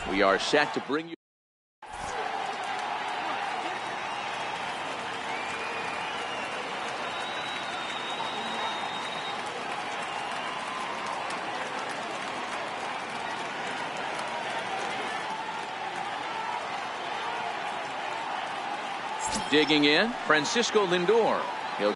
We are set to bring you. Digging in, Francisco Lindor. He'll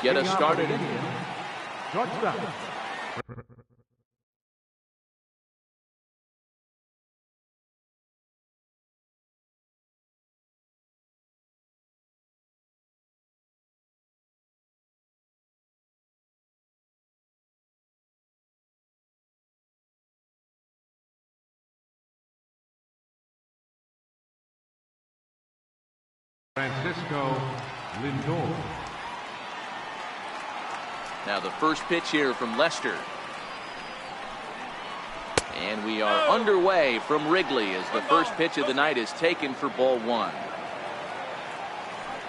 get us started. Francisco Lindor. Now the first pitch here from Lester. And we are underway from Wrigley as the first pitch of the night is taken for ball one.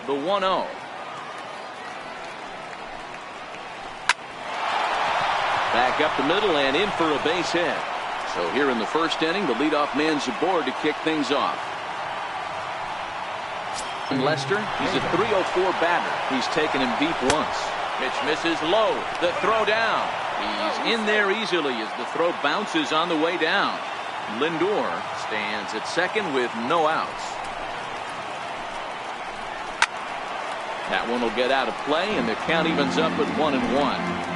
The 1-0. Back up the middle and in for a base hit. So here in the first inning, the leadoff man's aboard to kick things off. And Lester, he's a .304 batter. He's taken him deep once. Pitch misses low. The throw down. He's in there easily as the throw bounces on the way down. Lindor stands at second with no outs. That one will get out of play, and the count evens up at 1-1.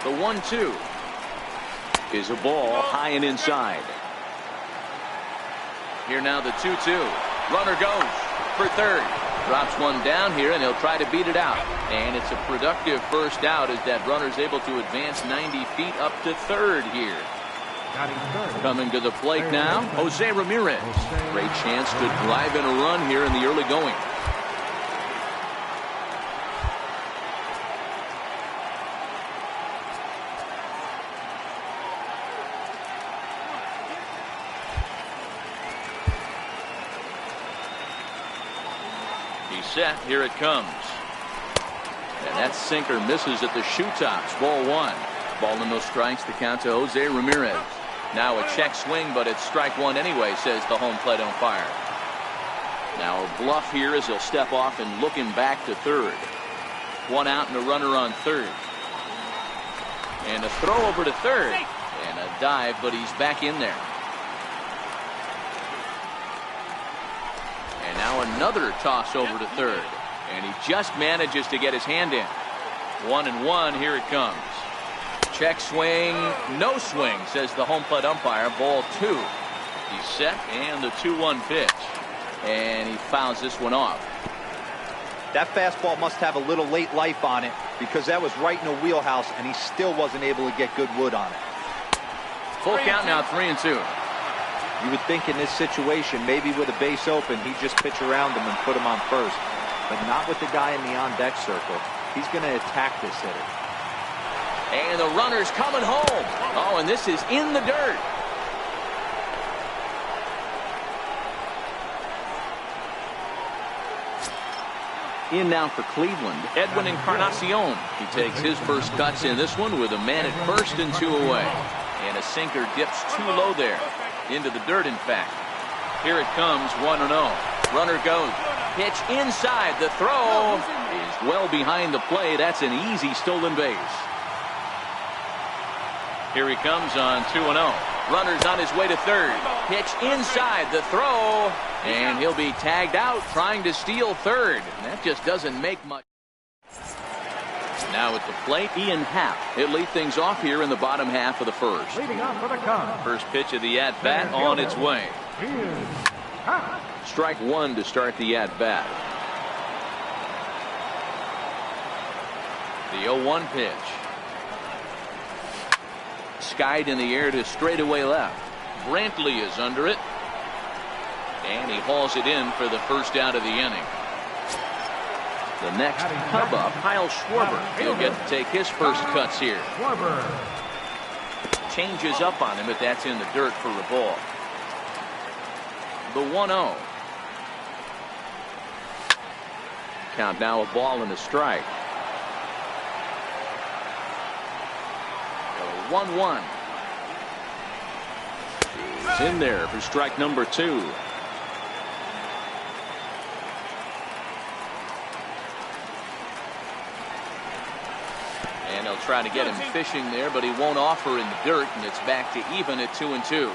The 1-2 is a ball high and inside. Here now the 2-2. Runner goes for third. Drops one down here, and he'll try to beat it out. And it's a productive first out as that runner's able to advance 90 feet up to third here. Coming to the plate now, Jose Ramirez. Great chance to drive in a run here in the early going. Set. Here it comes. And that sinker misses at the shoe tops. Ball one. Ball and no strikes. The count to Jose Ramirez. Now a check swing, but it's strike one anyway, says the home plate umpire. Now a bluff here as he'll step off and look him back to third. One out and a runner on third. And a throw over to third. And a dive, but he's back in there. And now another toss over to third. And he just manages to get his hand in. 1-1. Here it comes. Check swing. No swing, says the home plate umpire. Ball two. He's set, and the 2-1 pitch. And he fouls this one off. That fastball must have a little late life on it, because that was right in the wheelhouse, and he still wasn't able to get good wood on it. Full count now, 3-2. You would think in this situation, maybe with a base open, he'd just pitch around him and put him on first. But not with the guy in the on-deck circle. He's going to attack this hitter. And the runner's coming home. Oh, and this is in the dirt. In now for Cleveland, Edwin Encarnacion. He takes his first cuts in this one with a man at first and 2 away. And a sinker dips too low there. Into the dirt, in fact. Here it comes, 1-0. Runner goes. Pitch inside. The throw is well behind the play. That's an easy stolen base. Here he comes on 2-0. Runner's on his way to third. Pitch inside. The throw. And he'll be tagged out trying to steal third. And that just doesn't make much. Now at the plate, Ian Happ. He'll lead things off here in the bottom half of the first. Leading off for the Cubs. First pitch of the at-bat on its way. Strike one to start the at-bat. The 0-1 pitch. Skied in the air to straightaway left. Brantley is under it. And he hauls it in for the first out of the inning. The next Cub up, Kyle Schwarber. He'll get to take his first cuts here. Changes up on him, but that's in the dirt for a ball. The 1-0. Count now, a ball and a strike. The 1-1. He's in there for strike number 2. And they'll try to get him fishing there, but he won't offer in the dirt, and it's back to even at 2-2.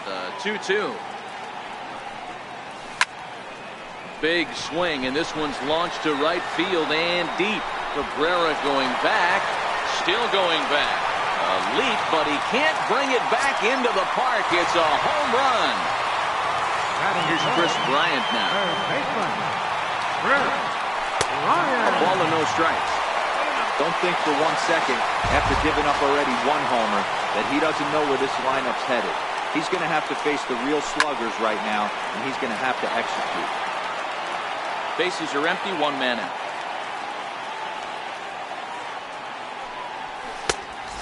The 2-2. Big swing, and this one's launched to right field and deep. Cabrera going back, still going back. A leap, but he can't bring it back into the park. It's a home run. Here's Chris Bryant now. A ball and no strikes. Don't think for 1 second, after giving up already 1 homer, that he doesn't know where this lineup's headed. He's going to have to face the real sluggers right now, and he's going to have to execute. Bases are empty, 1 man out.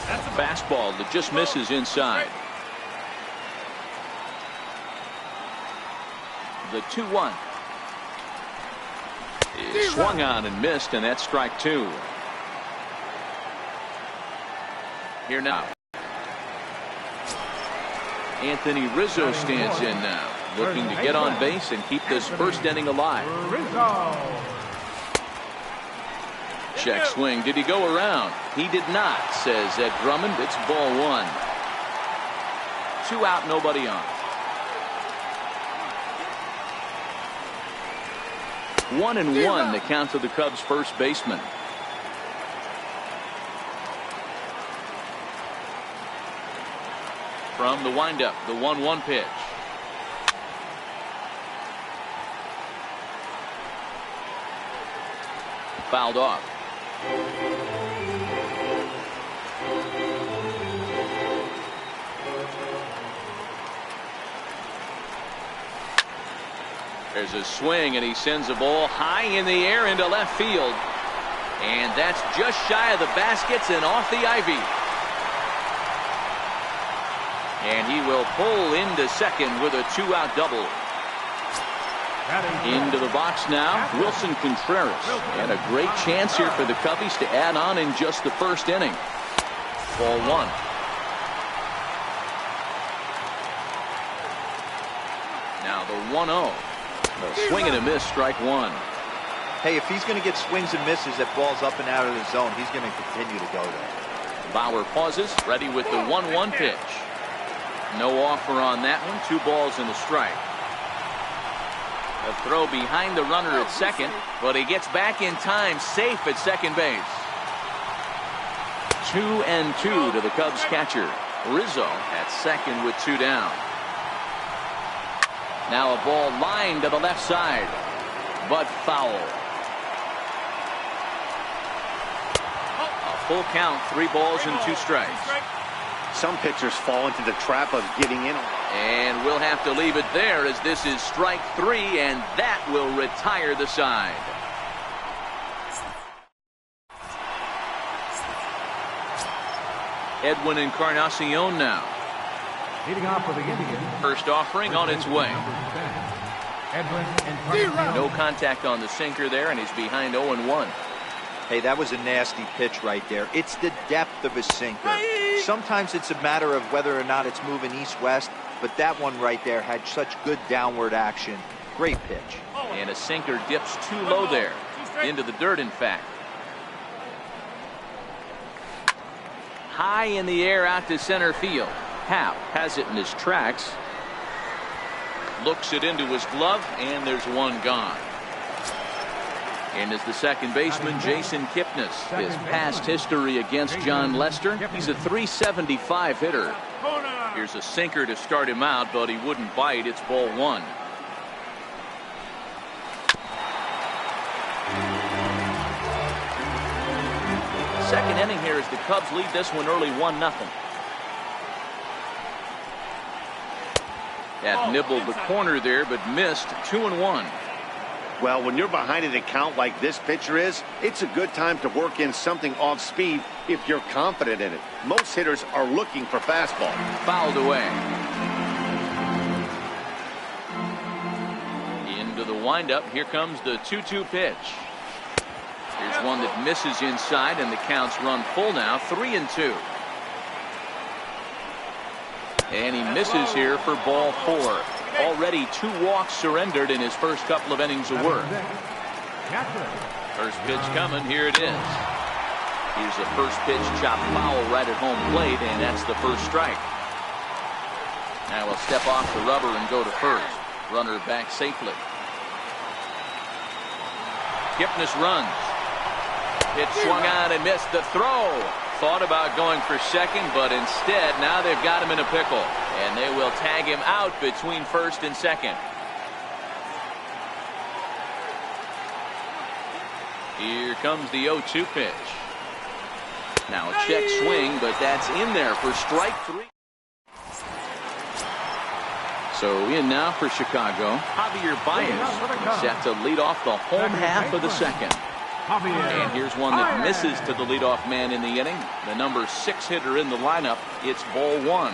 That's a fastball that just misses inside. The 2-1 is swung on and missed, and that's strike 2. Here now. Anthony Rizzo stands in now, looking to get on base and keep this first inning alive. Check swing. Did he go around? He did not, says Ed Drummond. It's ball 1. 2 out, nobody on. 1-1 the count to the Cubs first baseman. From the windup, the 1-1 pitch. Fouled off. There's a swing, and he sends a ball high in the air into left field. And that's just shy of the baskets and off the ivy. And he will pull into second with a 2-out double. Into the box now, Wilson Contreras. And a great chance here for the Cubbies to add on in just the first inning. Ball 1. Now the 1-0. A swing and a miss, strike 1. Hey, if he's going to get swings and misses at balls up and out of the zone, he's going to continue to go there. Bauer pauses, ready with the 1-1 pitch. No offer on that one. 2 balls and a strike. A throw behind the runner at second, but he gets back in time, safe at second base. 2-2 to the Cubs catcher. Rizzo at second with 2 down. Now a ball lined to the left side, but foul. A full count, 3 balls and 2 strikes. Some pitchers fall into the trap of giving in. And we'll have to leave it there, as this is strike 3, and that will retire the side. Edwin Encarnacion now. Leading off for the Indians. First offering on its way. No contact on the sinker there, and he's behind 0-1. Hey, that was a nasty pitch right there. It's the depth of his sinker. Sometimes it's a matter of whether or not it's moving east-west, but that one right there had such good downward action. Great pitch. And a sinker dips too low there. Into the dirt, in fact. High in the air out to center field. Happ has it in his tracks. Looks it into his glove, and there's one gone. And as the second baseman, Jason Kipnis. His past history against John Lester, he's a .375 hitter. Here's a sinker to start him out, but he wouldn't bite. It's ball one. Second inning here as the Cubs lead this one early 1-0. That nibbled the corner there, but missed. 2-1. Well, when you're behind an account like this pitcher is, it's a good time to work in something off speed if you're confident in it. Most hitters are looking for fastball. Fouled away. Into the windup. Here comes the 2-2 pitch. Here's one that misses inside, and the count's run full now. 3-2. And he misses here for ball four. Already 2 walks surrendered in his first couple of innings of work. First pitch coming. Here it is. Here's the first pitch chopped foul right at home plate, and that's the first strike. Now he'll step off the rubber and go to first. Runner back safely. Kipnis runs. Pitch swung on and missed. The throw. Thought about going for second, but instead now they've got him in a pickle, and they will tag him out between first and second. Here comes the 0-2 pitch. Now a check swing, but that's in there for strike 3. So in now for Chicago, Javier Baez set to lead off the home half of the second. And here's one that misses to the leadoff man in the inning. The number 6 hitter in the lineup. It's ball one.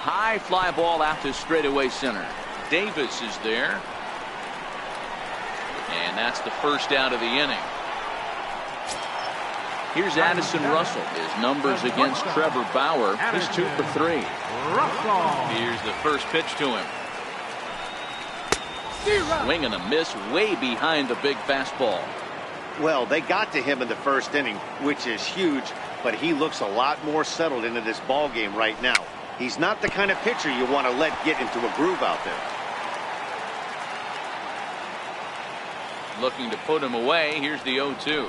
High fly ball out to straightaway center. Davis is there. And that's the first out of the inning. Here's Addison Russell. His numbers against Trevor Bauer. He's 2 for 3. Here's the first pitch to him. Swing and a miss way behind the big fastball. Well, they got to him in the first inning, which is huge, but he looks a lot more settled into this ball game right now. He's not the kind of pitcher you want to let get into a groove out there. Looking to put him away. Here's the 0-2.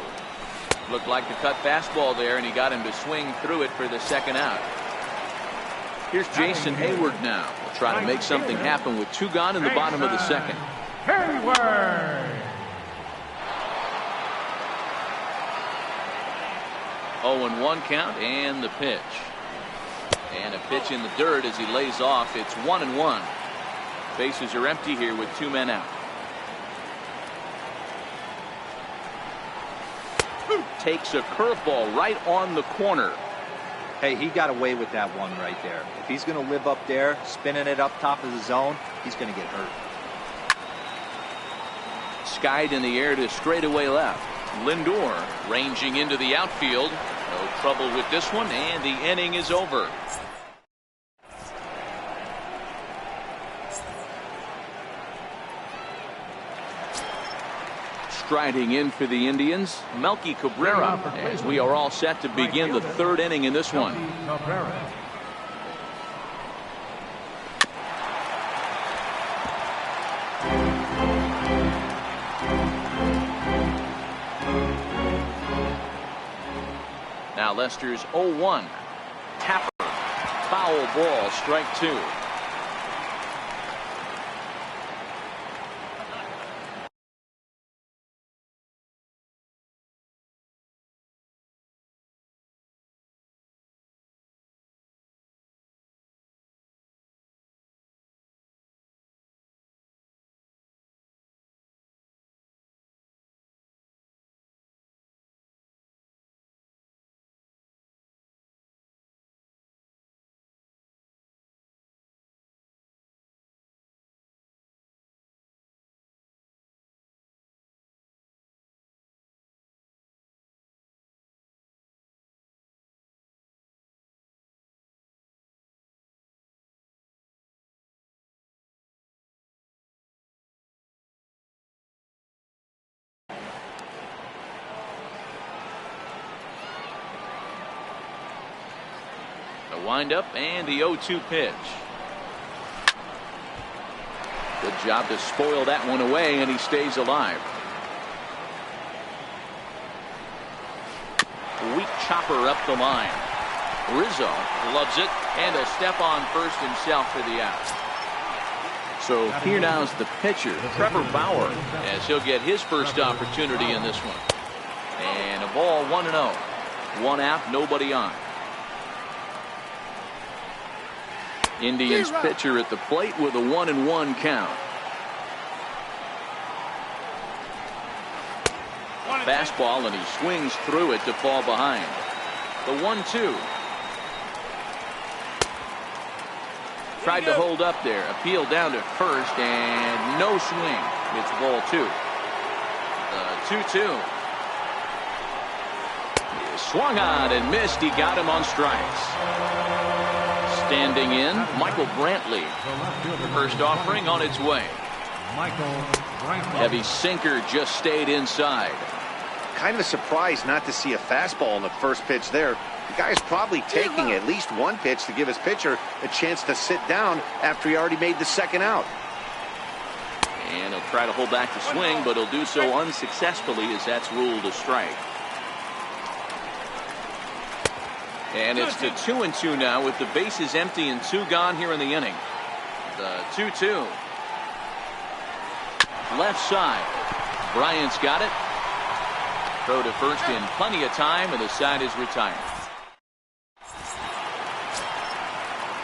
Looked like the cut fastball there, and he got him to swing through it for the second out. Here's Jason Hayward now. We'll try to make something happen with 2 gone in the bottom of the second. Hayward. 0-1 count, and the pitch. And a pitch in the dirt as he lays off. It's 1-1. Bases are empty here with 2 men out. Takes a curveball right on the corner. Hey, he got away with that one right there. If he's going to live up there, spinning it up top of the zone, he's going to get hurt. Skied in the air to straightaway left. Lindor ranging into the outfield. No trouble with this one, and the inning is over. Striding in for the Indians, Melky Cabrera, as we are all set to begin the 3rd inning in this one. Now Lester's 0-1. Tapper. Foul ball, strike 2. The windup and the 0-2 pitch. Good job to spoil that one away, and he stays alive. Weak chopper up the line. Rizzo loves it, and he'll step on first himself for the out. So here now is the pitcher, Trevor Bauer, as he'll get his first opportunity in this one. And a ball 1-0. 1 out, nobody on. Indians pitcher at the plate with a 1-1 count. Fastball, and he swings through it to fall behind. The 1-2. Tried to hold up there. Appeal down to first, and no swing. It's ball 2. The 2-2. Swung on and missed. He got him on strikes. Standing in, Michael Brantley. First offering on its way. Heavy sinker just stayed inside. Kind of surprised not to see a fastball in the first pitch there. The guy's probably taking at least one pitch to give his pitcher a chance to sit down after he already made the second out. And he'll try to hold back the swing, but he'll do so unsuccessfully as that's ruled a strike. And it's to 2-2 now with the bases empty and 2 gone here in the inning. The 2-2. Left side. Bryant's got it. Throw to first in plenty of time, and the side is retired.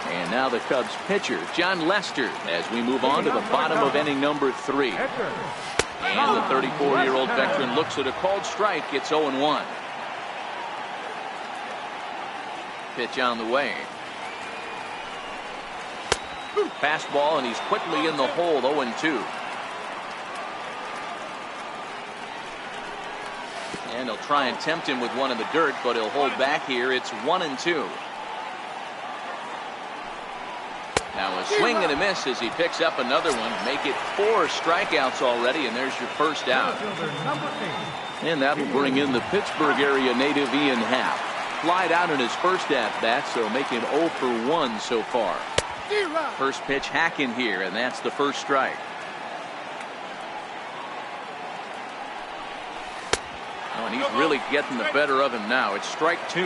And now the Cubs pitcher, John Lester, as we move on to the bottom of inning number 3. And the 34-year-old veteran looks at a called strike. It's 0-1. Pitch on the way. Fastball, and he's quickly in the hole. 0-2. And he'll try and tempt him with one in the dirt, but he'll hold back here. It's 1-2. Now a swing and a miss as he picks up another one. Make it 4 strikeouts already, and there's your first out. And that'll bring in the Pittsburgh area native Ian Happ. Flied out in his first at-bat, so making 0 for 1 so far. First pitch hacking here, and that's the first strike. Oh, and he's really getting the better of him now. It's strike 2.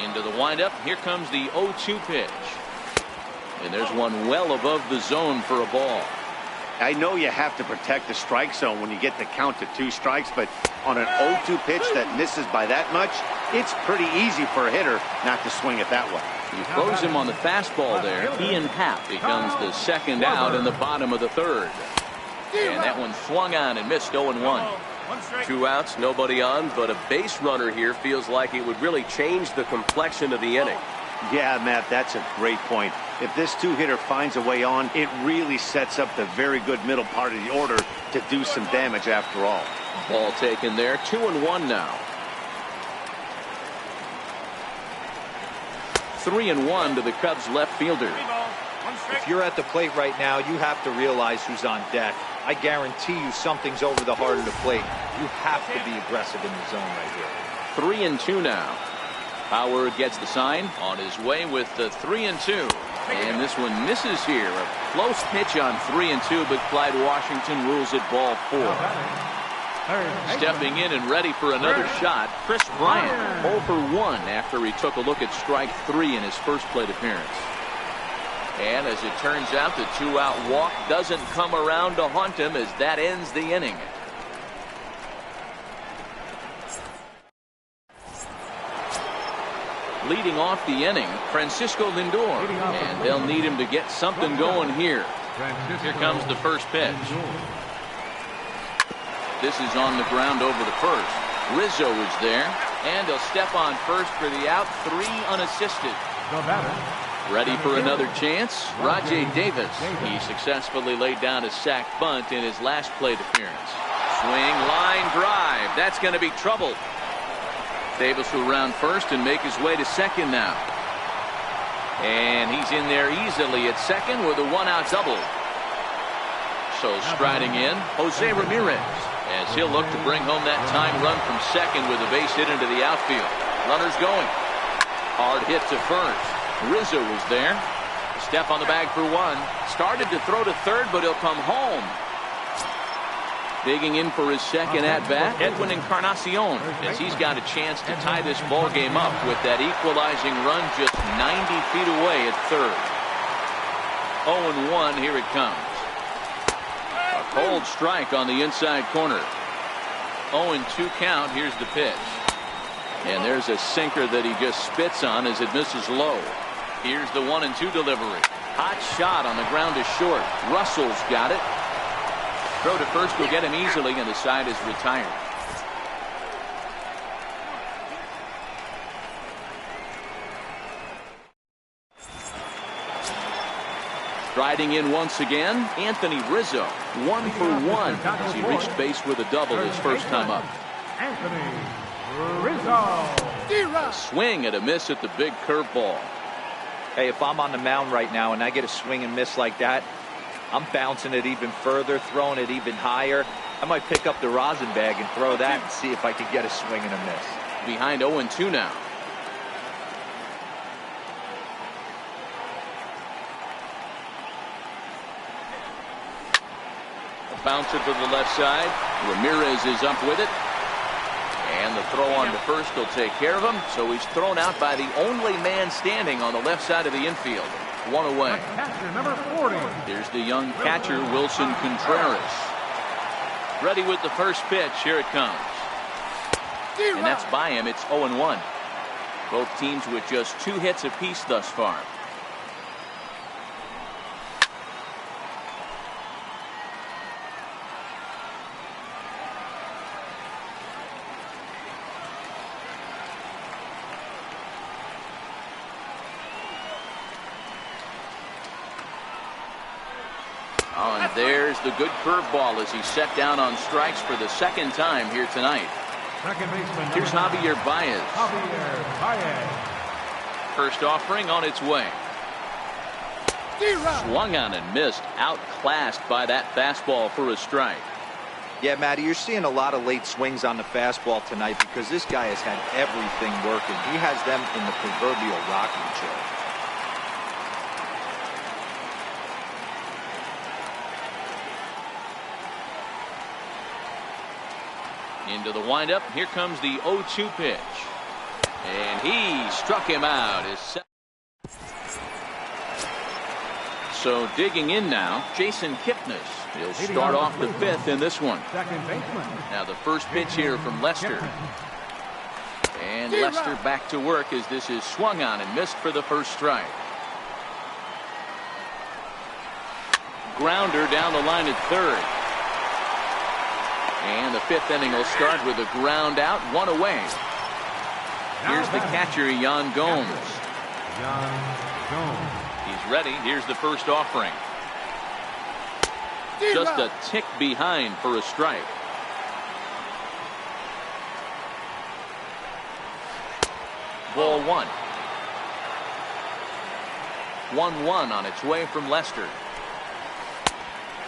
Into the windup. Here comes the 0-2 pitch. And there's one well above the zone for a ball. I know you have to protect the strike zone when you get the count to 2 strikes, but on an 0-2 pitch that misses by that much, it's pretty easy for a hitter not to swing it that way. He throws him on the fastball there. Ian Happ becomes the second out in the bottom of the 3rd. And that one swung on and missed. 0-1. 2 outs, nobody on, but a base runner here feels like it would really change the complexion of the inning. Yeah, Matt, that's a great point. If this 2-hitter finds a way on, it really sets up the very good middle part of the order to do some damage after all. Ball taken there. 2-1 now. 3-1 to the Cubs left fielder. If you're at the plate right now, you have to realize who's on deck. I guarantee you something's over the heart of the plate. You have to be aggressive in the zone right here. 3-2 now. Howard gets the sign on his way with the 3-2. And this one misses here. A close pitch on 3-2, but Clyde Washington rules it ball 4. Stepping in and ready for another shot, Chris Bryant, 0 for 1 after he took a look at strike 3 in his first plate appearance. And as it turns out, the 2-out walk doesn't come around to haunt him as that ends the inning. Leading off the inning, Francisco Lindor, and they'll need him to get something going here. Here comes the first pitch. This is on the ground over the first. Rizzo is there, and he'll step on first for the out. 3 unassisted. Ready for another chance, Rajai Davis. He successfully laid down a sac bunt in his last plate appearance. Swing, line drive. That's going to be trouble. Davis will round first and make his way to second now. And he's in there easily at second with a 1-out double. So striding in, Jose Ramirez, as he'll look to bring home that tying run from second with a base hit into the outfield. Runners going. Hard hit to first. Rizzo was there. Step on the bag for one. Started to throw to third, but he'll come home. Digging in for his second at-bat, Edwin Encarnacion, as he's got a chance to tie this ball game up with that equalizing run just 90 feet away at third. 0-1, here it comes. A cold strike on the inside corner. 0-2 count, here's the pitch. And there's a sinker that he just spits on as it misses low. Here's the 1-2 delivery. Hot shot on the ground is short. Russell's got it. Throw to first will get him easily, and the side is retired. Striding in once again, Anthony Rizzo. 1 for 1 as he reached base with a double his first time up. Anthony Rizzo. A swing and a miss at the big curveball. Hey, if I'm on the mound right now and I get a swing and miss like that, I'm bouncing it even further, throwing it even higher. I might pick up the rosin bag and throw that and see if I can get a swing and a miss. Behind 0-2 now. A bouncer to the left side. Ramirez is up with it. And the throw on to first will take care of him. So he's thrown out by the only man standing on the left side of the infield. One away. Catcher number 40. Here's the young catcher, Wilson Contreras. Ready with the first pitch. Here it comes. And that's by him. It's 0-1. Both teams with just 2 hits apiece thus far. Oh, and there's the good curveball as he's set down on strikes for the second time here tonight. Second baseman. Here's Javier Baez. Javier Baez. First offering on its way. Swung on and missed. Outclassed by that fastball for a strike. Yeah, Matty, you're seeing a lot of late swings on the fastball tonight because this guy has had everything working. He has them in the proverbial rocking chair. Into the windup. Here comes the 0-2 pitch. And he struck him out. So digging in now, Jason Kipnis. He'll start off the 5th in this one. Second baseman. Now the first pitch here from Lester. And Lester back to work as this is swung on and missed for the first strike. Grounder down the line at third. And the 5th inning will start with a ground out, 1 away. Here's the catcher, Yan Gomes. He's ready. Here's the first offering. Just a tick behind for a strike. Ball 1. 1-1 on its way from Lester.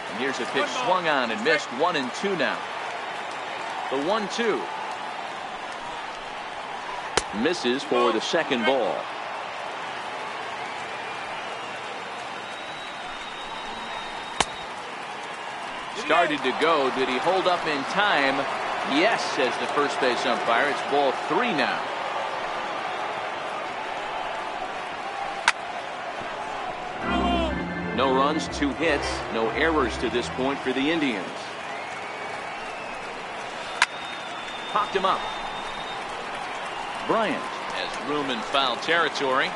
And here's a pitch swung on and missed. 1-2 now. The 1-2 misses for the second ball. Started to go. Did he hold up in time? Yes, says the first base umpire. It's ball 3 now. No runs, 2 hits, no errors to this point for the Indians. Popped him up. Bryant has room in foul territory.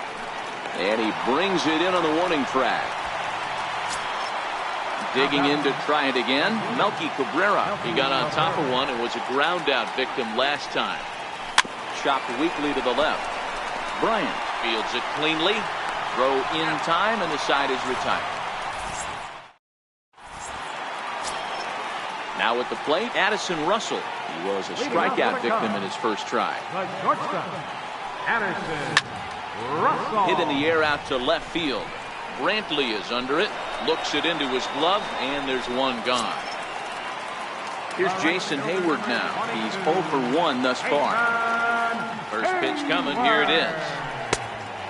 And he brings it in on the warning track. Digging in to try it again. Melky Cabrera. He got on top of one and was a ground out victim last time. Chopped weakly to the left. Bryant fields it cleanly. Throw in time, and the side is retired. Now at the plate, Addison Russell. He was a strikeout victim in his first try. The shortstop, Addison Russell. Hit in the air out to left field. Brantley is under it. Looks it into his glove, and there's one gone. Here's Jason Hayward now. He's 0 for 1 thus far. First pitch coming. Here it is.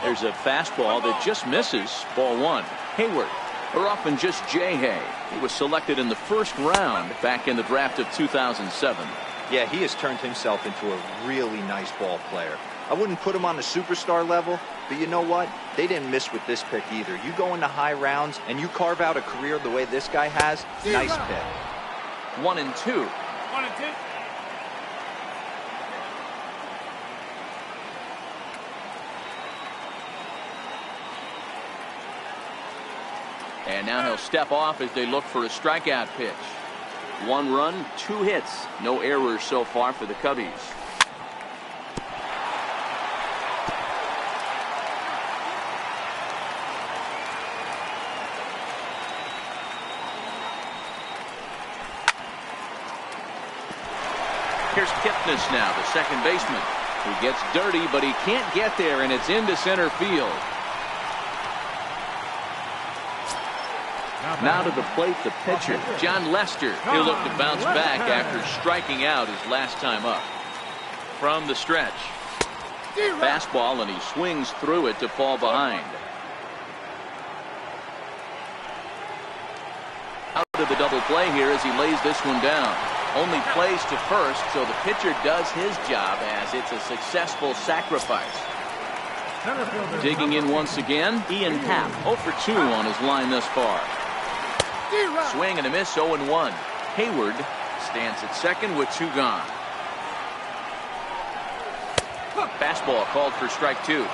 There's a fastball that just misses. Ball one. Hayward. Or often just Jay Hay. He was selected in the first round back in the draft of 2007. Yeah, he has turned himself into a really nice ball player. I wouldn't put him on the superstar level, but you know what? They didn't miss with this pick either. You go into high rounds and you carve out a career the way this guy has, nice pick. 1-2. 1-2. And now he'll step off as they look for a strikeout pitch. 1 run, 2 hits. No errors so far for the Cubbies. Here's Kipnis now, the second baseman. He gets dirty, but he can't get there, and it's into center field. Now to the plate, the pitcher, John Lester. He'll look to bounce back after striking out his last time up. From the stretch. Fastball, and he swings through it to fall behind. Out of the double play here as he lays this one down. Only plays to first, so the pitcher does his job as it's a successful sacrifice. Digging in once again, Ian Happ, 0 for 2 on his line thus far. Swing and a miss, 0-1. Hayward stands at second with 2 gone. Fastball called for strike 2.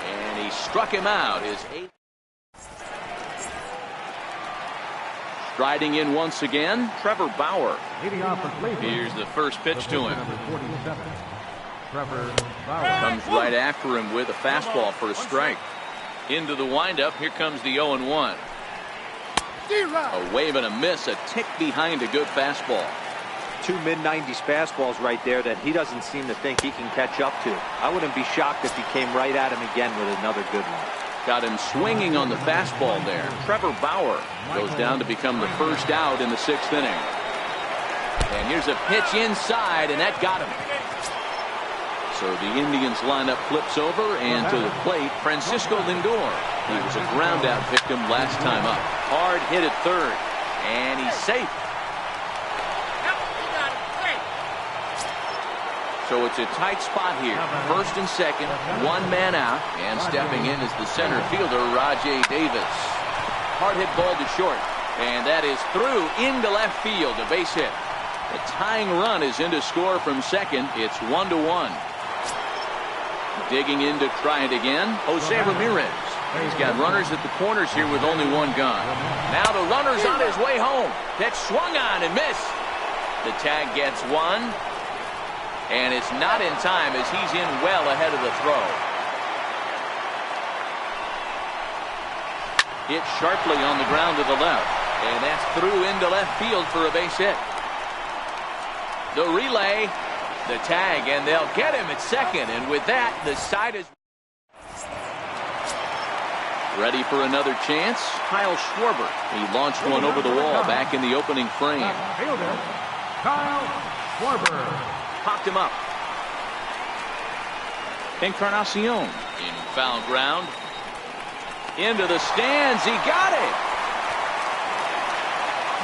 And he struck him out. His 8th. Striding in once again, Trevor Bauer. Here's the first pitch to him. Comes right after him with a fastball for a strike. Into the windup. Here comes the 0-1. A wave and a miss, a tick behind a good fastball. 2 mid-90s fastballs right there that he doesn't seem to think he can catch up to. I wouldn't be shocked if he came right at him again with another good one. Got him swinging on the fastball there. Trevor Bauer goes down to become the first out in the 6th inning. And here's a pitch inside, and that got him. So the Indians lineup flips over, and to the plate, Francisco Lindor. He was a ground-out victim last time up. Hard hit at third, and he's safe. So it's a tight spot here. First and second, 1 man out, and stepping in is the center fielder, Rajai Davis. Hard hit ball to short, and that is through into left field, a base hit. The tying run is in to score from second. It's 1-1. Digging in to try it again, Jose Ramirez. He's got runners at the corners here with only 1 gone. Now the runner's on his way home. Pitch swung on and missed. The tag gets 1. And it's not in time as he's in well ahead of the throw. Hit sharply on the ground to the left. And that's through into left field for a base hit. The relay, the tag, and they'll get him at second. And with that, the side is ready for another chance. Kyle Schwarber. He launched one over the wall back in the opening frame. Kyle Schwarber. Popped him up. Encarnacion in foul ground. Into the stands. He got it.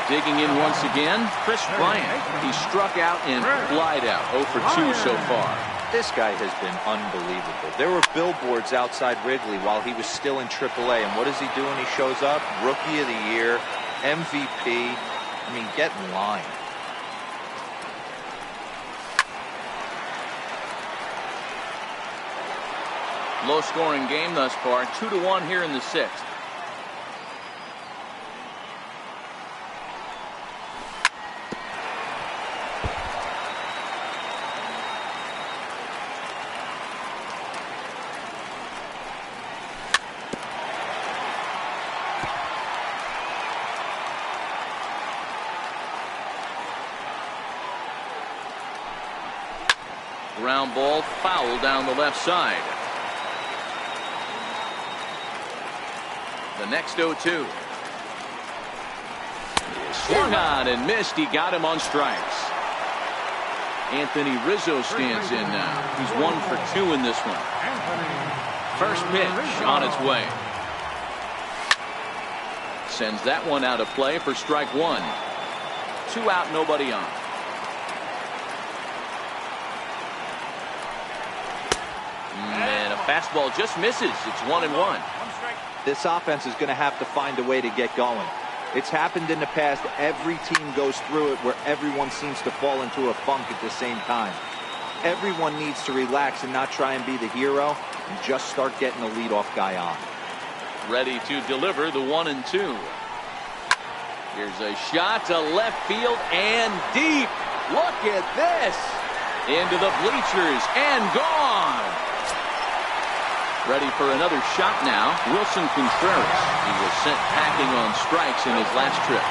Digging in once again, Chris Bryant. He struck out and flied out. 0 for 2 so far. This guy has been unbelievable. There were billboards outside Wrigley while he was still in AAA. And what does he do when he shows up? Rookie of the Year, MVP. I mean, get in line. Low-scoring game thus far, 2-1 here in the 6th. Ground ball foul down the left side. The next 0-2. Swung on and missed. He got him on strikes. Anthony Rizzo stands in now. He's 1 for 2 in this one. First pitch on its way. Sends that one out of play for strike 1. 2 out, nobody on. And a fastball just misses. It's 1-1. This offense is going to have to find a way to get going. It's happened in the past. Every team goes through it where everyone seems to fall into a funk at the same time. Everyone needs to relax and not try and be the hero and just start getting the leadoff guy on. Ready to deliver the 1-2. Here's a shot to left field and deep. Look at this. Into the bleachers and gone. Ready for another shot now. Wilson Contreras. He was sent packing on strikes in his last trip.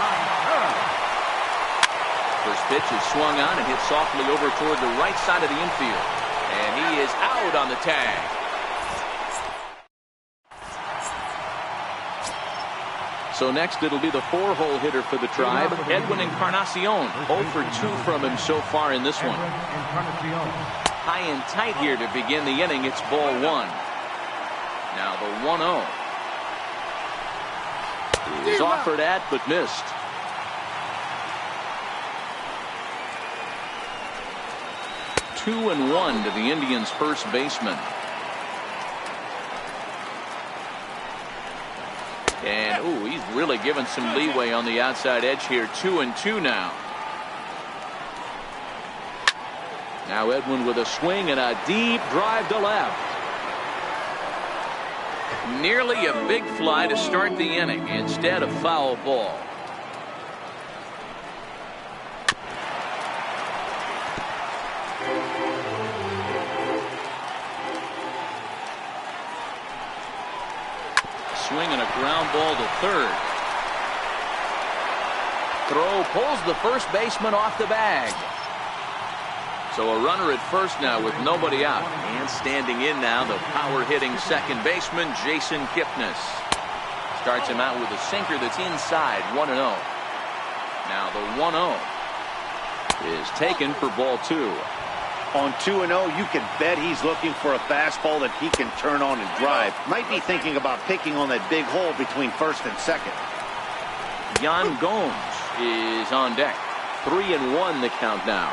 First pitch is swung on and hit softly over toward the right side of the infield. And he is out on the tag. So next it'll be the 4-hole hitter for the Tribe, Edwin Encarnacion. 0 for 2 from him so far in this one. High and tight here to begin the inning. It's ball 1. Now the 1-0 is offered at but missed. Two and 1 to the Indians' first baseman. And ooh, he's really given some leeway on the outside edge here. 2-2 now. Now Edwin with a swing and a deep drive to left. Nearly a big fly to start the inning. Instead, a foul ball. Swing and a ground ball to third. Throw pulls the first baseman off the bag. So a runner at first now with nobody out. And standing in now, the power-hitting second baseman, Jason Kipnis. Starts him out with a sinker that's inside, 1-0. Now the 1-0 is taken for ball 2. On 2-0, you can bet he's looking for a fastball that he can turn on and drive. Might be thinking about picking on that big hole between first and second. Yan Gomes is on deck. 3-1 the count now.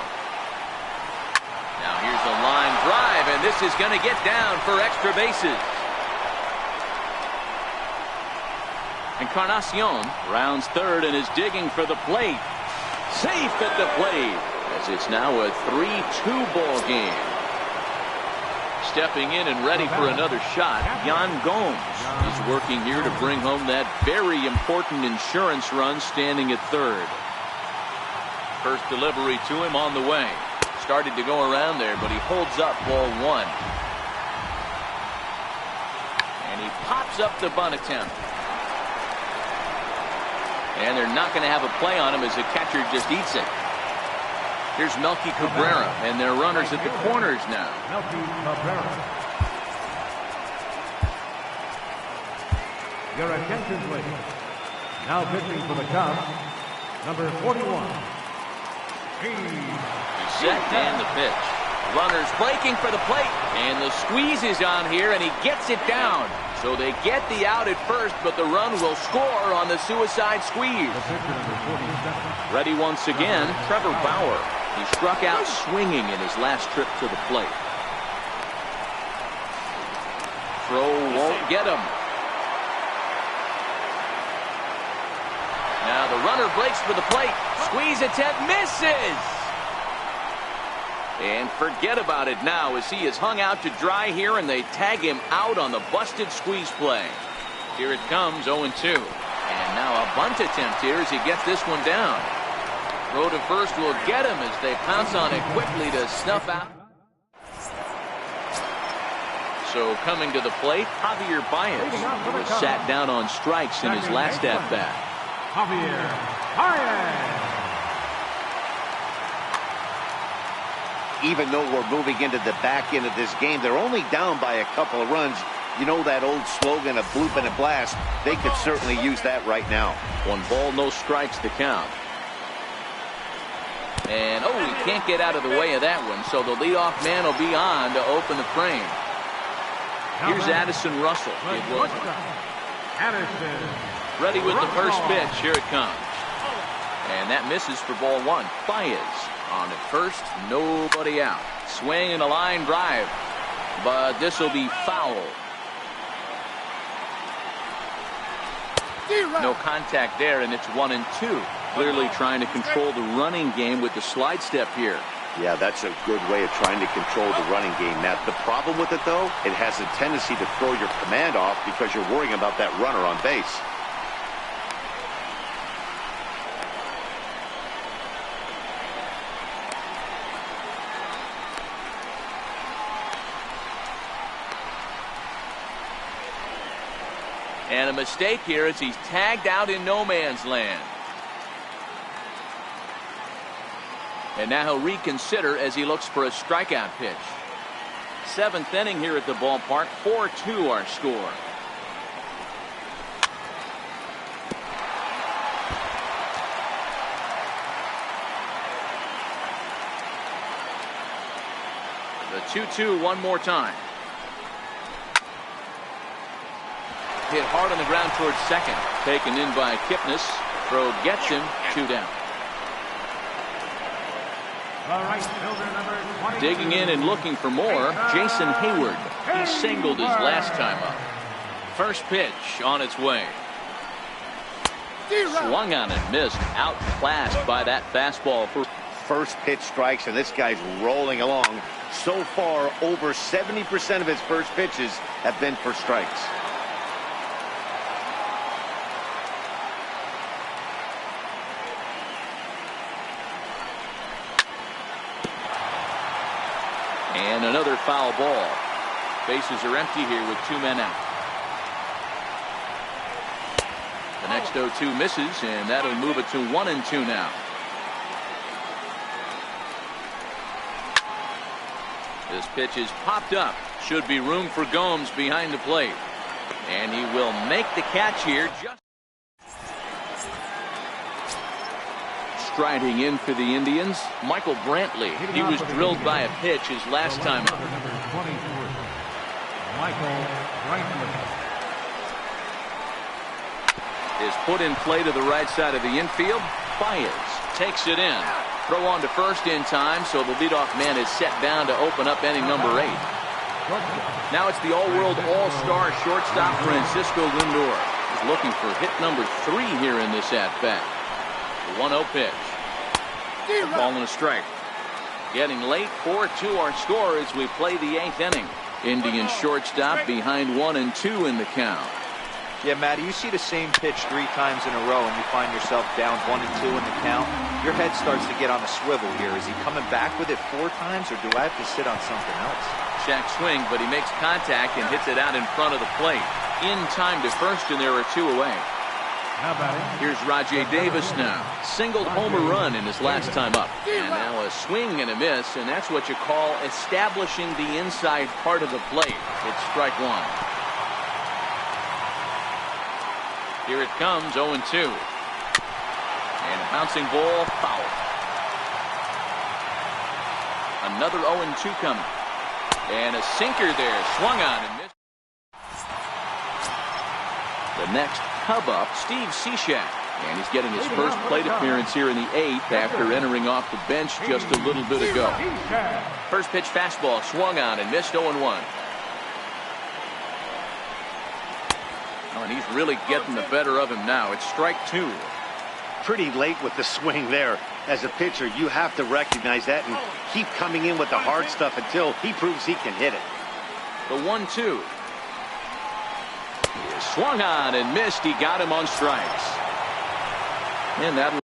Now here's a line drive, and this is going to get down for extra bases. Encarnacion rounds third and is digging for the plate. Safe at the plate, as it's now a 3-2 ball game. Stepping in and ready for another shot, Yan Gomes is working here to bring home that very important insurance run, standing at third. First delivery to him on the way. Started to go around there, but he holds up ball 1. And he pops up the bunt attempt. And they're not going to have a play on him as the catcher just eats it. Here's Melky Cabrera, and their runners at the corners now. Melky Cabrera. Your attention, please. Now pitching for the Cubs, number 41. Set and the pitch. Runners breaking for the plate, and the squeeze is on here, and he gets it down. So they get the out at first, but the run will score on the suicide squeeze. Ready once again, Trevor Bauer. He struck out swinging in his last trip to the plate. Throw won't get him. Now the runner breaks for the plate. Squeeze attempt misses. And forget about it now, as he is hung out to dry here, and they tag him out on the busted squeeze play. Here it comes, 0-2. And now a bunt attempt here as he gets this one down. Throw to first will get him as they pounce on it quickly to snuff out. So coming to the plate, Javier Baez, who was sat down on strikes in his last at-bat. Javier Baez. Even though we're moving into the back end of this game, they're only down by a couple of runs. You know that old slogan of bloop and a blast? They could certainly use that right now. One ball, no strikes to count. And, oh, he can't get out of the way of that one, so the leadoff man will be on to open the frame. Here's Addison Russell. It was ready with the first pitch. Here it comes. And that misses for ball one. Baez on at first, nobody out. Swing and a line drive, but this will be foul. No contact there, and it's 1-2. Clearly trying to control the running game with the slide step here. Yeah, that's a good way of trying to control the running game, Matt. The problem with it, though, it has a tendency to throw your command off because you're worrying about that runner on base. And a mistake here as he's tagged out in no man's land. And now he'll reconsider as he looks for a strikeout pitch. Seventh inning here at the ballpark. 4-2 our score. The 2-2 one more time. Hit hard on the ground towards second. Taken in by Kipnis. Throw gets him. 2 down. Digging in and looking for more, Jason Hayward. He singled his last time up. First pitch on its way. Swung on and missed. Outclassed by that fastball. First pitch strikes, and this guy's rolling along. So far, over 70% of his first pitches have been for strikes. And another foul ball. Bases are empty here with 2 men out. The next 0-2 misses, and that'll move it to 1-2 now. This pitch is popped up. Should be room for Gomes behind the plate. And he will make the catch here. Striding in for the Indians, Michael Brantley. He was drilled by a pitch his last time up. Is put in play to the right side of the infield. Baez takes it in. Throw on to first in time, so the leadoff man is set down to open up inning number 8. Now it's the all-world all-star shortstop Francisco Lindor. He's looking for hit number 3 here in this at-bat. The 1-0 pitch. A ball and a strike. Getting late. 4-2 our score as we play the 8th inning. Indian shortstop behind 1-2 in the count. Yeah, Matty, you see the same pitch 3 times in a row and you find yourself down 1-2 in the count. Your head starts to get on a swivel here. Is he coming back with it 4 times, or do I have to sit on something else? Shack swing, but he makes contact and hits it out in front of the plate. In time to first, and there are 2 away. Here's Rajay Davis now. Singled homer run in his last time up. And now a swing and a miss, and that's what you call establishing the inside part of the plate. It's strike 1. Here it comes, 0-2. And a bouncing ball, foul. Another 0-2 coming. And a sinker there, swung on and missed. The next Cub up, Steve Cishek. And he's getting his first plate appearance here in the 8th after entering off the bench just a little bit ago. First pitch fastball, swung on and missed. 0-1. Oh, and he's really getting the better of him now. It's strike 2. Pretty late with the swing there. As a pitcher, you have to recognize that and keep coming in with the hard stuff until he proves he can hit it. The 1-2. Swung on and missed. He got him on strikes. And that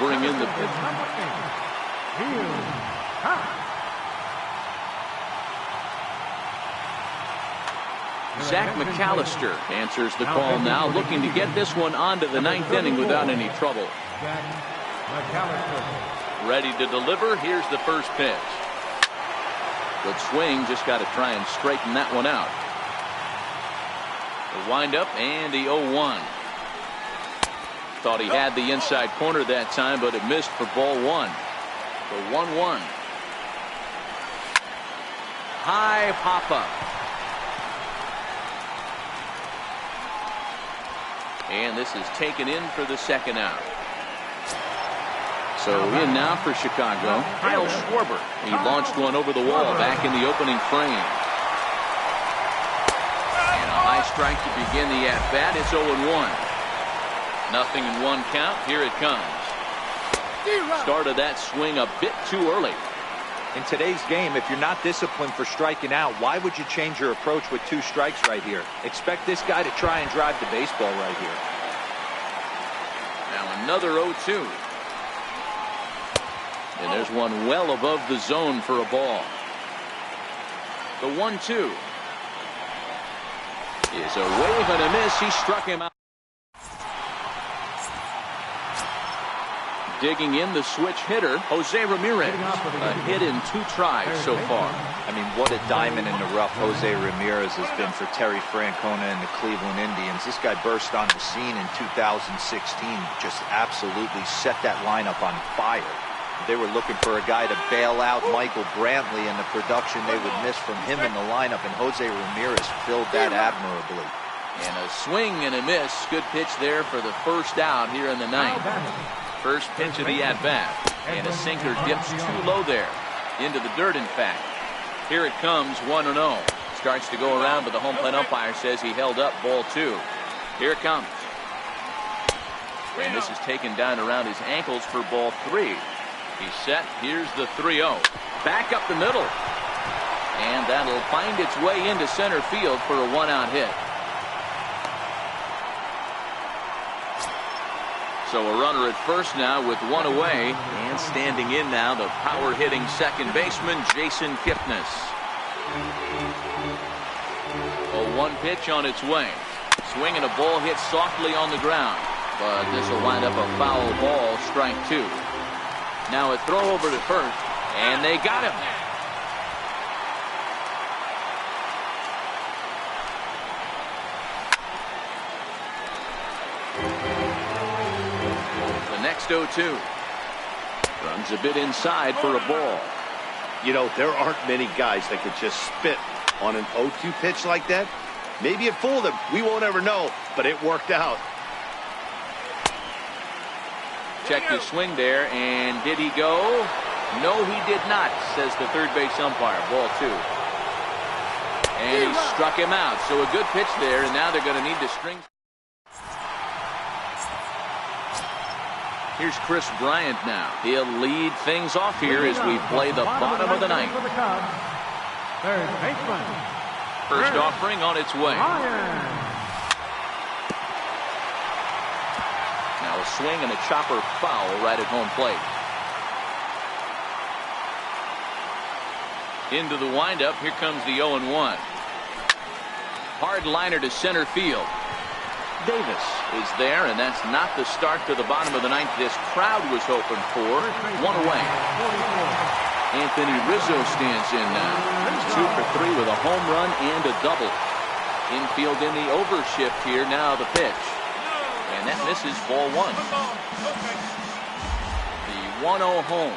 bring in the pitch. Zach McAllister answers the call now, looking to get this one onto the ninth inning without any trouble. Ready to deliver. Here's the first pitch. Good swing. Just got to try and straighten that one out. The windup and the 0-1. Thought he had the inside corner that time, but it missed for ball one. The 1-1. High pop-up. And this is taken in for the second out. So in now for Chicago, Kyle Schwarber. He launched one over the wall back in the opening frame. And a high strike to begin the at-bat. It's 0-1. Nothing in one count. Here it comes. Started that swing a bit too early. In today's game, if you're not disciplined for striking out, why would you change your approach with 2 strikes right here? Expect this guy to try and drive the baseball right here. Now another 0-2. And there's one well above the zone for a ball. The 1-2 is a wave and a miss. He struck him out. Digging in the switch hitter, Jose Ramirez. A hit in 2 tries so far. I mean, what a diamond in the rough Jose Ramirez has been for Terry Francona and the Cleveland Indians. This guy burst on the scene in 2016, just absolutely set that lineup on fire. They were looking for a guy to bail out Michael Brantley, and the production they would miss from him in the lineup, and Jose Ramirez filled that admirably. And a swing and a miss. Good pitch there for the first out here in the ninth. First pitch of the at-bat. And a sinker dips too low there. Into the dirt, in fact. Here it comes, 1-0. Starts to go around, but the home plate umpire says he held up ball 2. Here it comes. And this is taken down around his ankles for ball 3. He's set. Here's the 3-0. Back up the middle. And that'll find its way into center field for a 1-out hit. So a runner at first now with 1 away. And standing in now, the power-hitting second baseman, Jason Kipnis. A 1 pitch on its way. Swing and a ball hit softly on the ground. But this will wind up a foul ball, strike 2. Now a throw over to first, and they got him. The next 0-2. Runs a bit inside for a ball. You know, there aren't many guys that could just spit on an 0-2 pitch like that. Maybe it fooled him. We won't ever know, but it worked out. Checked his swing there, and did he go? No, he did not, says the third base umpire. Ball 2. And he struck him out. So a good pitch there, and now they're going to need to string. Here's Chris Bryant now. He'll lead things off here as we play the bottom of the ninth. First offering on its way. Now a swing and a chopper foul right at home plate. Into the windup. Here comes the 0-1. Hard liner to center field. Davis is there, and that's not the start to the bottom of the ninth this crowd was hoping for. 1 away. Anthony Rizzo stands in now. He's 2 for 3 with a home run and a double. Infield in the overshift here. Now the pitch. And that misses, ball 1. The 1-0 home.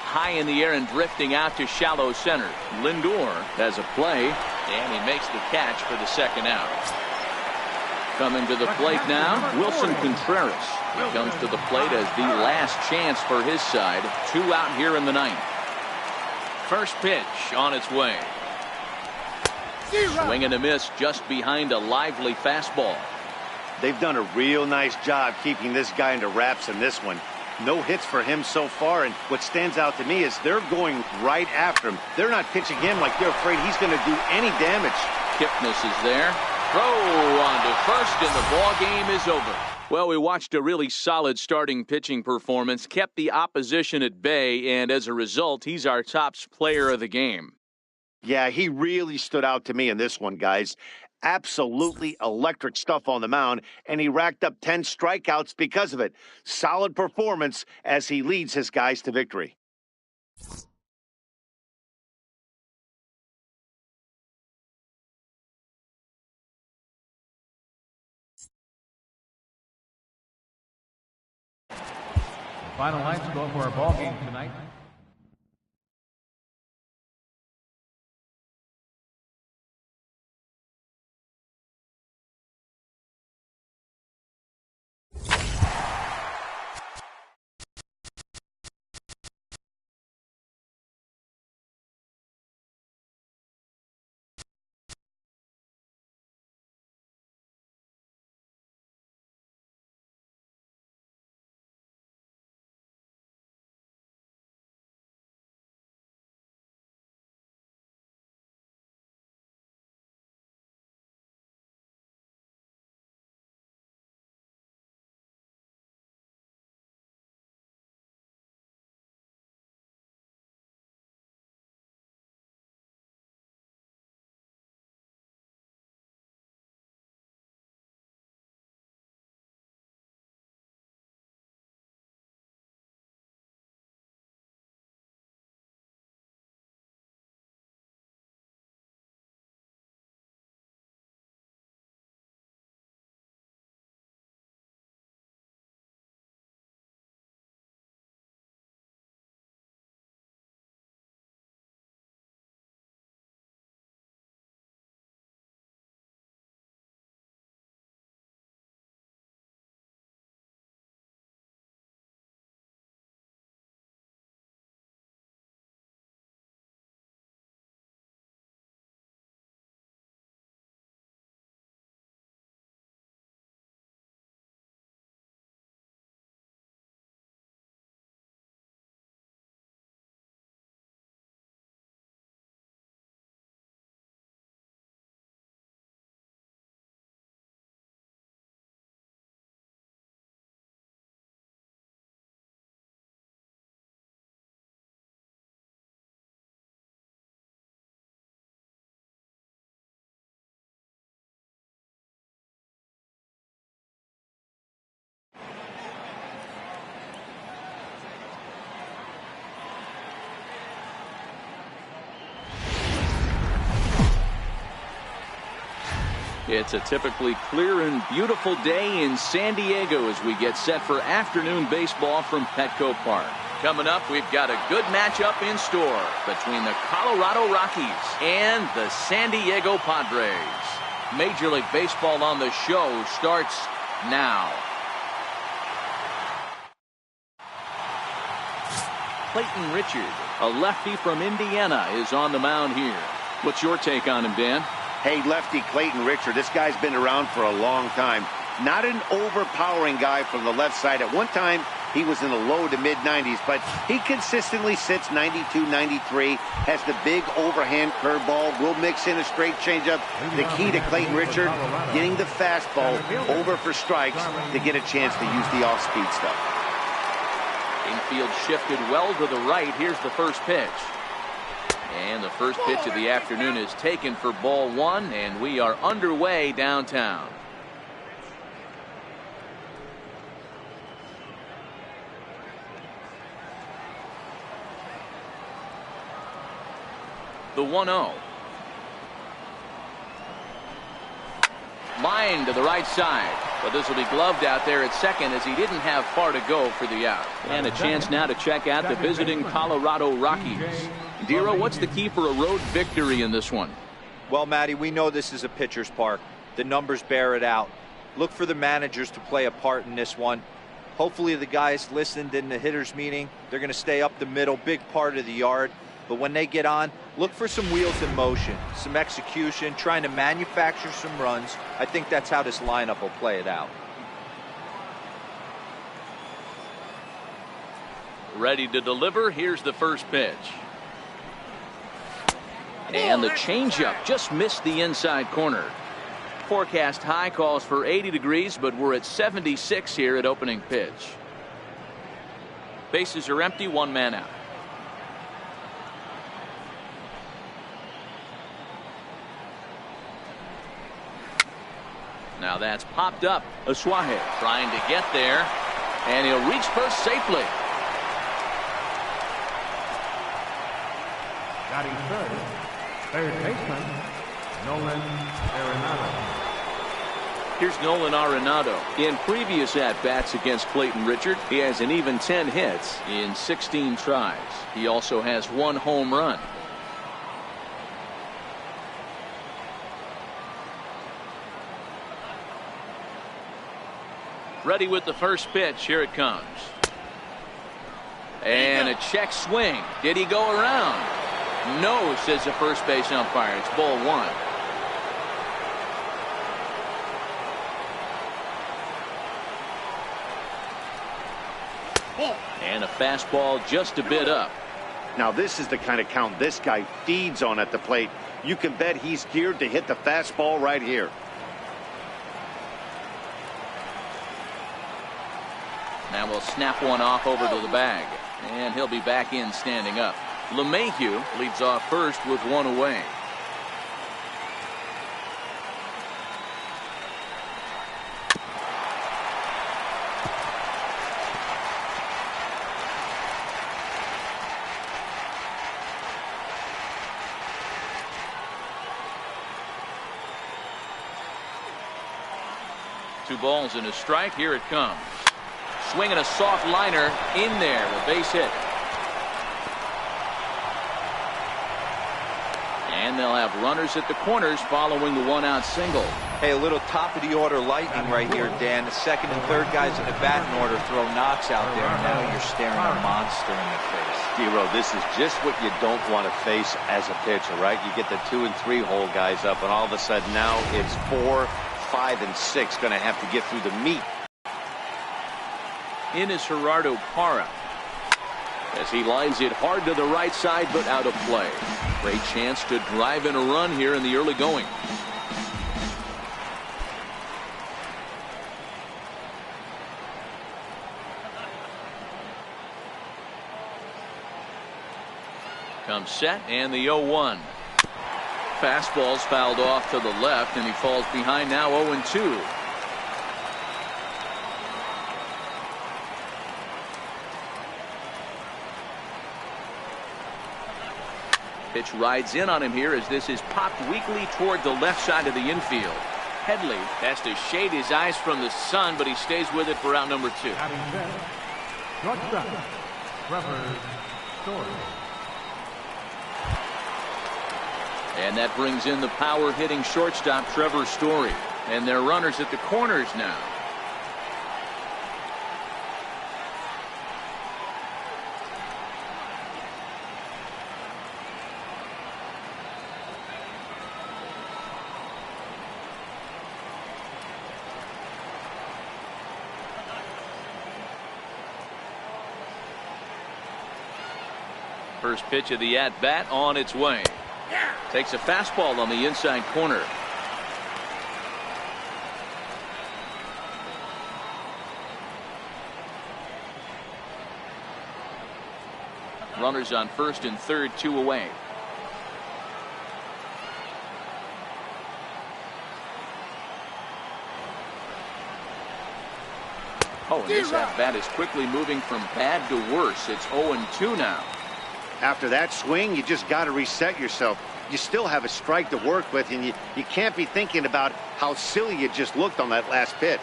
High in the air and drifting out to shallow center. Lindor has a play, and he makes the catch for the second out. Coming to the plate now, Wilson Contreras. He comes to the plate as the last chance for his side. 2 out here in the ninth. First pitch on its way. Swing and a miss just behind a lively fastball. They've done a real nice job keeping this guy into wraps in this one. No hits for him so far, and what stands out to me is they're going right after him. They're not pitching him like they're afraid he's going to do any damage. Kipnis is there. Throw on to first, and the ball game is over. Well, we watched a really solid starting pitching performance, kept the opposition at bay, and as a result, he's our top player of the game. Yeah, he really stood out to me in this one, guys. Absolutely electric stuff on the mound, and he racked up 10 strikeouts because of it. Solid performance as he leads his guys to victory. The final line score for our ball game tonight. It's a typically clear and beautiful day in San Diego as we get set for afternoon baseball from Petco Park. Coming up, we've got a good matchup in store between the Colorado Rockies and the San Diego Padres. Major League Baseball on the show starts now. Clayton Richard, a lefty from Indiana, is on the mound here. What's your take on him, Dan? Hey, lefty Clayton Richard, this guy's been around for a long time. Not an overpowering guy from the left side. At one time, he was in the low to mid-90s, but he consistently sits 92, 93, has the big overhand curveball, will mix in a straight changeup. The key to Clayton Richard, getting the fastball over for strikes to get a chance to use the off-speed stuff. Infield shifted well to the right. Here's the first pitch. And the first pitch of the afternoon is taken for ball one, and we are underway downtown. The 1-0. Line to the right side. But this will be gloved out there at second as he didn't have far to go for the out. And a chance now to check out the visiting Colorado Rockies. Dero, what's the key for a road victory in this one? Well, Matty, we know this is a pitcher's park. The numbers bear it out. Look for the managers to play a part in this one. Hopefully the guys listened in the hitters meeting. They're going to stay up the middle, big part of the yard. But when they get on, look for some wheels in motion, some execution, trying to manufacture some runs. I think that's how this lineup will play it out. Ready to deliver. Here's the first pitch. And the changeup just missed the inside corner. Forecast high calls for 80 degrees, but we're at 76 here at opening pitch. Bases are empty, one man out. Now that's popped up. Asuaje trying to get there, and he'll reach first safely. Batting third baseman, Nolan Arenado. Here's Nolan Arenado. In previous at-bats against Clayton Richard, he has an even 10 hits in 16 tries. He also has 1 home run. Ready with the first pitch. Here it comes. And a check swing. Did he go around? No, says the first base umpire. It's ball 1. And a fastball just a bit up. Now this is the kind of count this guy feeds on at the plate. You can bet he's geared to hit the fastball right here. Now we'll snap one off over to the bag. And he'll be back in standing up. LeMahieu leads off first with 1 away. Two balls and a strike. Here it comes. Swinging a soft liner in there. A base hit. And they'll have runners at the corners following the 1-out single. Hey, a little top of the order lightning right here, Dan. The second and third guys in the batting order throw knocks out there. Now you're staring a monster in the face. Dero, this is just what you don't want to face as a pitcher, right? You get the 2 and 3 hole guys up, and all of a sudden now it's 4, 5, and 6 going to have to get through the meat. In is Gerardo Parra as he lines it hard to the right side, but out of play. Great chance to drive in a run here in the early going. Comes set, and the 0-1. Fastball's fouled off to the left, and he falls behind now 0-2. Pitch rides in on him here as this is popped weakly toward the left side of the infield. Headley has to shade his eyes from the sun, but he stays with it for out number 2. Batting fifth, shortstop, Trevor Story. And that brings in the power-hitting shortstop, Trevor Story. And they're runners at the corners now. First pitch of the at-bat on its way. Takes a fastball on the inside corner. Runners on first and third, 2 away. Oh, and this at-bat is quickly moving from bad to worse. It's 0-2 now. After that swing, you just got to reset yourself. You still have a strike to work with, and you can't be thinking about how silly you just looked on that last pitch.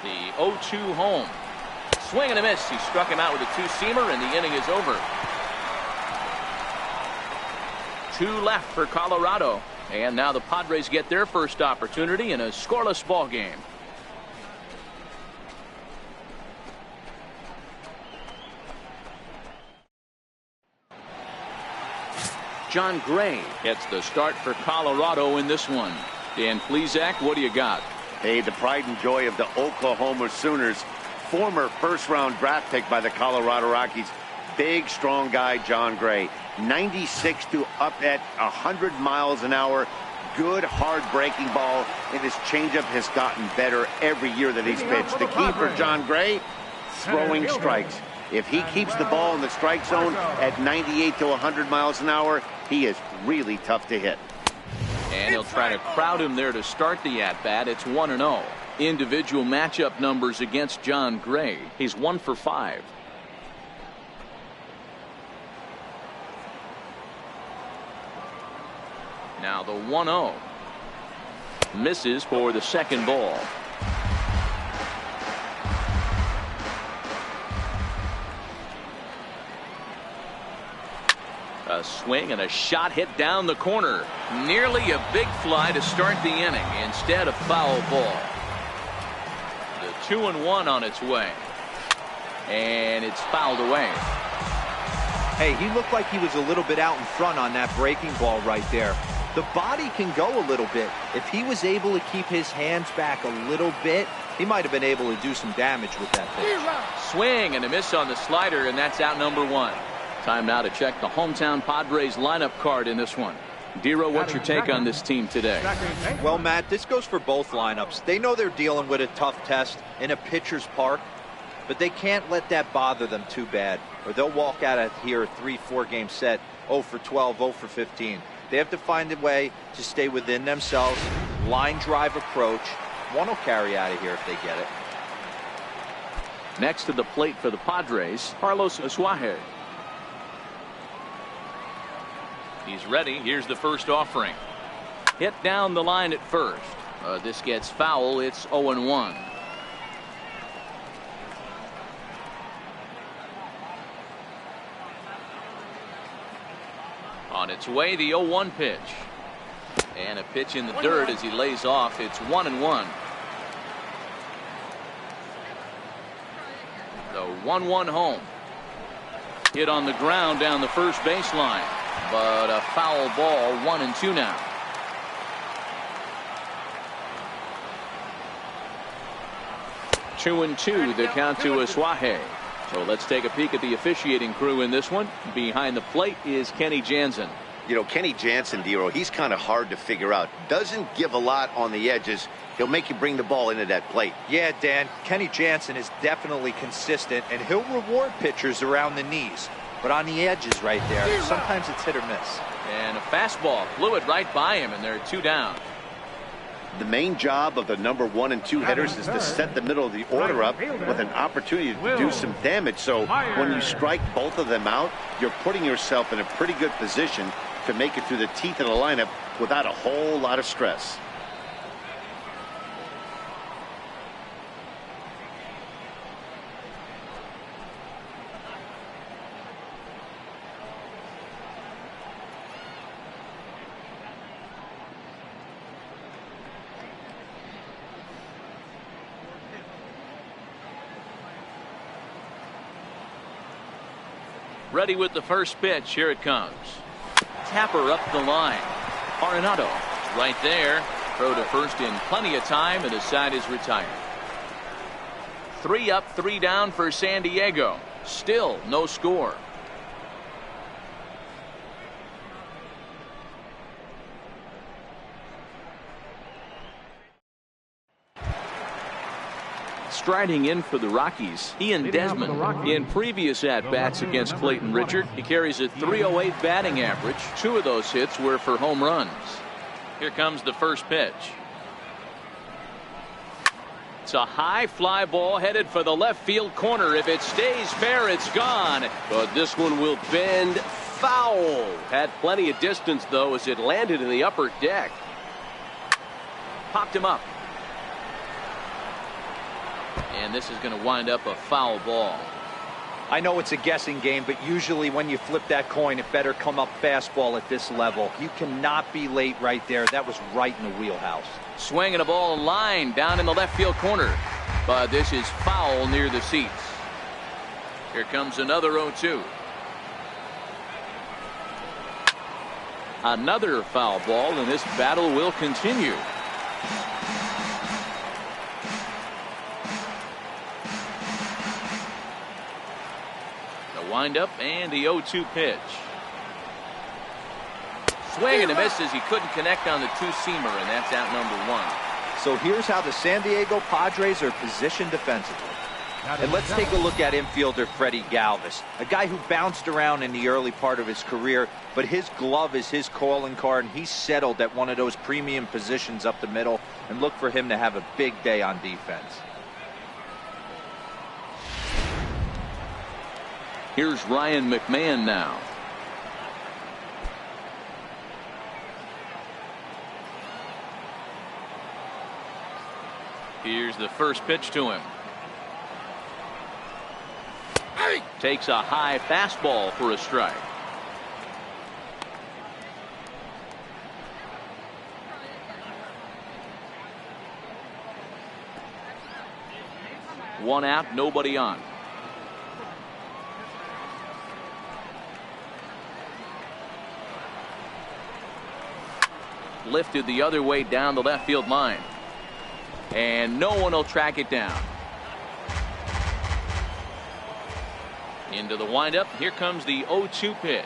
The 0-2 home. Swing and a miss. He struck him out with a 2-seamer, and the inning is over. 2 left for Colorado. And now the Padres get their first opportunity in a scoreless ball game. John Gray gets the start for Colorado in this one. Dan Plesac, what do you got? Hey, the pride and joy of the Oklahoma Sooners. Former first-round draft pick by the Colorado Rockies. Big, strong guy, John Gray. 96 to up at 100 miles an hour. good, hard breaking ball, and his changeup has gotten better every year that he's pitched. The key for John Gray, throwing strikes. If he keeps the ball in the strike zone at 98 to 100 miles an hour, he is really tough to hit. And he'll try to crowd him there to start the at-bat. It's 1-0. Individual matchup numbers against John Gray. He's 1 for 5. Now the 1-0. Misses for the second ball. A swing and a shot hit down the corner. Nearly a big fly to start the inning. Instead, a foul ball. The 2-1 on its way. And it's fouled away. Hey, he looked like he was a little bit out in front on that breaking ball right there. The body can go a little bit. If he was able to keep his hands back a little bit, he might have been able to do some damage with that pitch. Swing and a miss on the slider, and that's out number 1. Time now to check the hometown Padres lineup card in this one. Dero, what's your take on this team today? Well, Matt, this goes for both lineups. They know they're dealing with a tough test in a pitcher's park, but they can't let that bother them too bad, or they'll walk out of here a 3-4 game set 0 for 12, 0 for 15. They have to find a way to stay within themselves. Line drive approach. One will carry out of here if they get it. Next to the plate for the Padres, Carlos Asuaje. He's ready. Here's the first offering. Hit down the line at first. This gets foul. It's 0-1. On its way, the 0-1 pitch. And a pitch in the dirt as he lays off. It's 1-1. The 1-1 home. Hit on the ground down the first baseline. But a foul ball, 1-2 now. Two and two, the count to Asuaje. So let's take a peek at the officiating crew in this one. Behind the plate is Kenny Jansen. You know, Kenny Jansen, Dero, he's kind of hard to figure out. Doesn't give a lot on the edges. He'll make you bring the ball into that plate. Yeah, Dan, Kenny Jansen is definitely consistent, and he'll reward pitchers around the knees. But on the edges right there, sometimes it's hit or miss. And a fastball flew it right by him, and they're 2 down. The main job of the number 1 and 2 hitters is to set the middle of the order up with an opportunity to do some damage. So when you strike both of them out, you're putting yourself in a pretty good position to make it through the teeth of the lineup without a whole lot of stress. Ready with the first pitch. Here it comes. Tapper up the line. Arenado right there. Throw to first in plenty of time, and the side is retired. 3 up, 3 down for San Diego. Still no score. Striding in for the Rockies, Ian Desmond. In previous at-bats against Clayton Richard, he carries a .308 batting average. 2 of those hits were for home runs. Here comes the first pitch. It's a high fly ball headed for the left field corner. If it stays fair, it's gone. But this one will bend foul. Had plenty of distance, though, as it landed in the upper deck. Popped him up. And this is going to wind up a foul ball. I know it's a guessing game, but usually when you flip that coin, it better come up fastball at this level. You cannot be late right there. That was right in the wheelhouse. Swinging a ball line down in the left field corner. But this is foul near the seats. Here comes another 0-2. Another foul ball, and this battle will continue. Wind up and the 0-2 pitch. swing and a miss as he couldn't connect on the two-seamer, and that's out number 1. So here's how the San Diego Padres are positioned defensively. And let's take a look at infielder Freddie Galvis, a guy who bounced around in the early part of his career, but his glove is his calling card, and he's settled at one of those premium positions up the middle, and look for him to have a big day on defense. Here's Ryan McMahon now. Here's the first pitch to him. Takes a high fastball for a strike. One out, nobody on. Lifted the other way down the left field line. And no one will track it down. Into the windup. Here comes the 0-2 pitch.